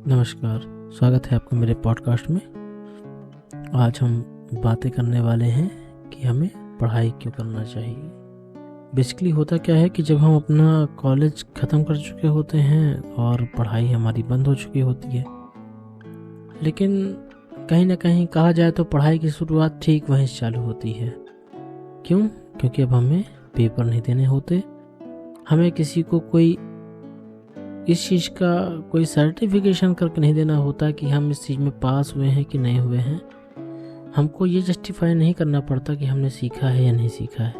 नमस्कार, स्वागत है आपका मेरे पॉडकास्ट में। आज हम बातें करने वाले हैं कि हमें पढ़ाई क्यों करना चाहिए। बेसिकली होता क्या है कि जब हम अपना कॉलेज ख़त्म कर चुके होते हैं और पढ़ाई हमारी बंद हो चुकी होती है, लेकिन कहीं ना कहीं कहा जाए तो पढ़ाई की शुरुआत ठीक वहीं से चालू होती है। क्यों? क्योंकि अब हमें पेपर नहीं देने होते, हमें किसी को कोई इस चीज़ का कोई सर्टिफिकेशन करके नहीं देना होता कि हम इस चीज़ में पास हुए हैं कि नहीं हुए हैं। हमको ये जस्टिफाई नहीं करना पड़ता कि हमने सीखा है या नहीं सीखा है।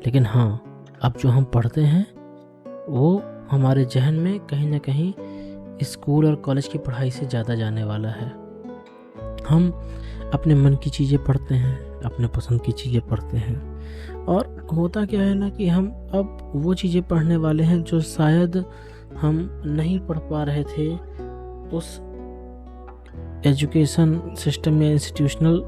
लेकिन हाँ, अब जो हम पढ़ते हैं वो हमारे जहन में कहीं ना कहीं स्कूल और कॉलेज की पढ़ाई से ज़्यादा जाने वाला है। हम अपने मन की चीज़ें पढ़ते हैं, अपने पसंद की चीज़ें पढ़ते हैं, और होता क्या है ना कि हम अब वो चीज़ें पढ़ने वाले हैं जो शायद हम नहीं पढ़ पा रहे थे उस एजुकेशन सिस्टम या इंस्टीट्यूशनल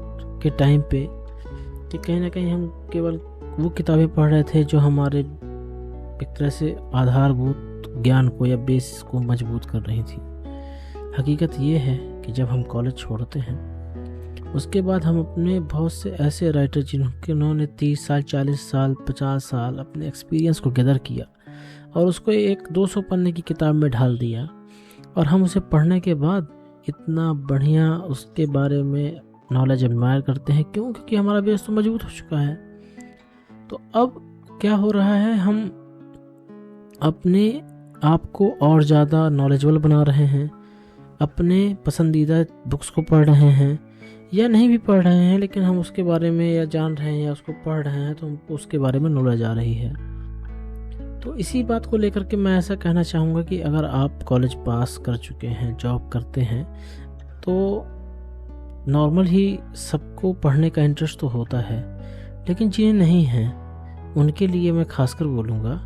के टाइम पे, कि कहीं ना कहीं हम केवल वो किताबें पढ़ रहे थे जो हमारे एक तरह से आधारभूत ज्ञान को या बेस को मजबूत कर रही थी। हकीकत ये है कि जब हम कॉलेज छोड़ते हैं उसके बाद हम अपने बहुत से ऐसे राइटर जिन्होंने 30 साल, 40 साल, 50 साल अपने एक्सपीरियंस को गैदर किया और उसको एक 200 पन्ने की किताब में ढाल दिया, और हम उसे पढ़ने के बाद इतना बढ़िया उसके बारे में नॉलेज एडमायर करते हैं। क्यों? क्योंकि हमारा बेस तो मजबूत हो चुका है। तो अब क्या हो रहा है, हम अपने आप को और ज़्यादा नॉलेजेबल बना रहे हैं, अपने पसंदीदा बुक्स को पढ़ रहे हैं या नहीं भी पढ़ रहे हैं, लेकिन हम उसके बारे में या जान रहे हैं या उसको पढ़ रहे हैं तो हमको उसके बारे में नॉलेज आ रही है। तो इसी बात को लेकर के मैं ऐसा कहना चाहूँगा कि अगर आप कॉलेज पास कर चुके हैं, जॉब करते हैं, तो नॉर्मल ही सबको पढ़ने का इंटरेस्ट तो होता है, लेकिन जिन्हें नहीं है उनके लिए मैं खासकर बोलूँगा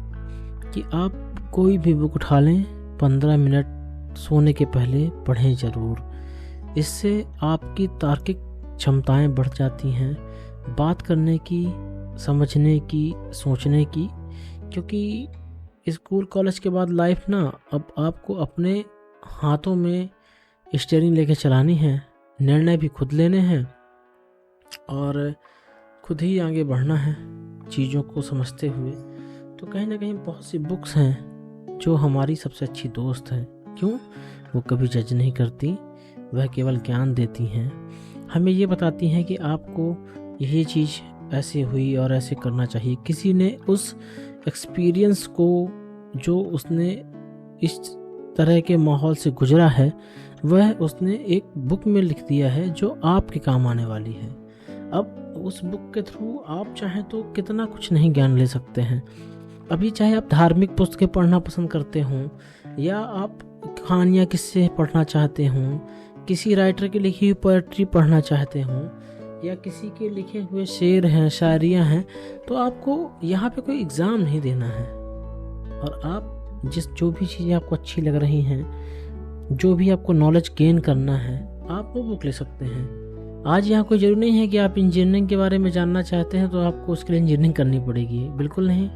कि आप कोई भी बुक उठा लें, 15 मिनट सोने के पहले पढ़ें ज़रूर। इससे आपकी तार्किक क्षमताएं बढ़ जाती हैं, बात करने की, समझने की, सोचने की। क्योंकि स्कूल कॉलेज के बाद लाइफ ना, अब आपको अपने हाथों में स्टीयरिंग लेके चलानी है, निर्णय भी खुद लेने हैं और खुद ही आगे बढ़ना है चीज़ों को समझते हुए। तो कहीं ना कहीं बहुत सी बुक्स हैं जो हमारी सबसे अच्छी दोस्त हैं। क्यों? वो कभी जज नहीं करती, वह केवल ज्ञान देती हैं, हमें ये बताती हैं कि आपको यही चीज़ ऐसे हुई और ऐसे करना चाहिए। किसी ने उस एक्सपीरियंस को जो उसने इस तरह के माहौल से गुजरा है वह उसने एक बुक में लिख दिया है जो आपके काम आने वाली है। अब उस बुक के थ्रू आप चाहें तो कितना कुछ नहीं ज्ञान ले सकते हैं। अभी चाहे आप धार्मिक पुस्तकें पढ़ना पसंद करते हों या आप कहानियाँ किस्से पढ़ना चाहते हों, किसी राइटर की लिखी हुई पोएट्री पढ़ना चाहते हों या किसी के लिखे हुए शेर हैं, शायरियाँ हैं, तो आपको यहाँ पे कोई एग्ज़ाम नहीं देना है। और आप जो भी चीज़ें आपको अच्छी लग रही हैं, जो भी आपको नॉलेज गेन करना है, आप वो बुक ले सकते हैं। आज यहाँ कोई ज़रूरी नहीं है कि आप इंजीनियरिंग के बारे में जानना चाहते हैं तो आपको उसके लिए इंजीनियरिंग करनी पड़ेगी, बिल्कुल नहीं।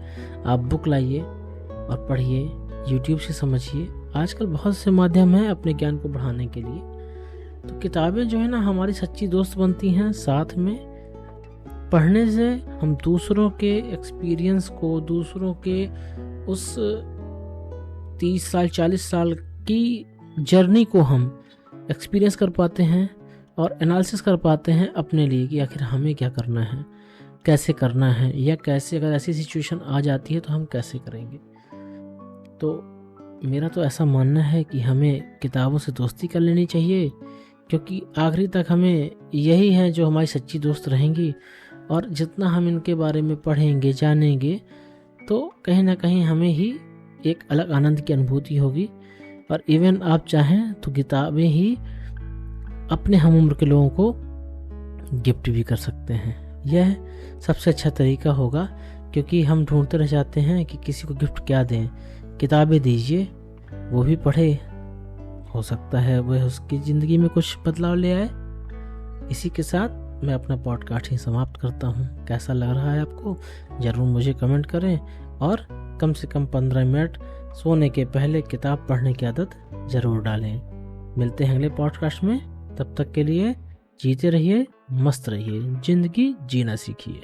आप बुक लाइए और पढ़िए, यूट्यूब से समझिए। आजकल बहुत से माध्यम हैं अपने ज्ञान को बढ़ाने के लिए। तो किताबें जो है ना हमारी सच्ची दोस्त बनती हैं। साथ में पढ़ने से हम दूसरों के एक्सपीरियंस को, दूसरों के उस 30 साल, 40 साल की जर्नी को हम एक्सपीरियंस कर पाते हैं और एनालिसिस कर पाते हैं अपने लिए कि आखिर हमें क्या करना है, कैसे करना है, या कैसे अगर ऐसी सिचुएशन आ जाती है तो हम कैसे करेंगे। तो मेरा तो ऐसा मानना है कि हमें किताबों से दोस्ती कर लेनी चाहिए, क्योंकि आखिरी तक हमें यही है जो हमारी सच्ची दोस्त रहेंगी। और जितना हम इनके बारे में पढ़ेंगे, जानेंगे, तो कहीं ना कहीं हमें ही एक अलग आनंद की अनुभूति होगी। और इवन आप चाहें तो किताबें ही अपने हम उम्र के लोगों को गिफ्ट भी कर सकते हैं। यह सबसे अच्छा तरीका होगा, क्योंकि हम ढूंढते रह जाते हैं कि किसी को गिफ्ट क्या दें। किताबें दीजिए, वो भी पढ़े, हो सकता है वह उसकी ज़िंदगी में कुछ बदलाव ले आए। इसी के साथ मैं अपना पॉडकास्ट ही समाप्त करता हूँ। कैसा लग रहा है आपको? ज़रूर मुझे कमेंट करें और कम से कम 15 मिनट सोने के पहले किताब पढ़ने की आदत ज़रूर डालें। मिलते हैं अगले पॉडकास्ट में। तब तक के लिए जीते रहिए, मस्त रहिए, जिंदगी जीना सीखिए।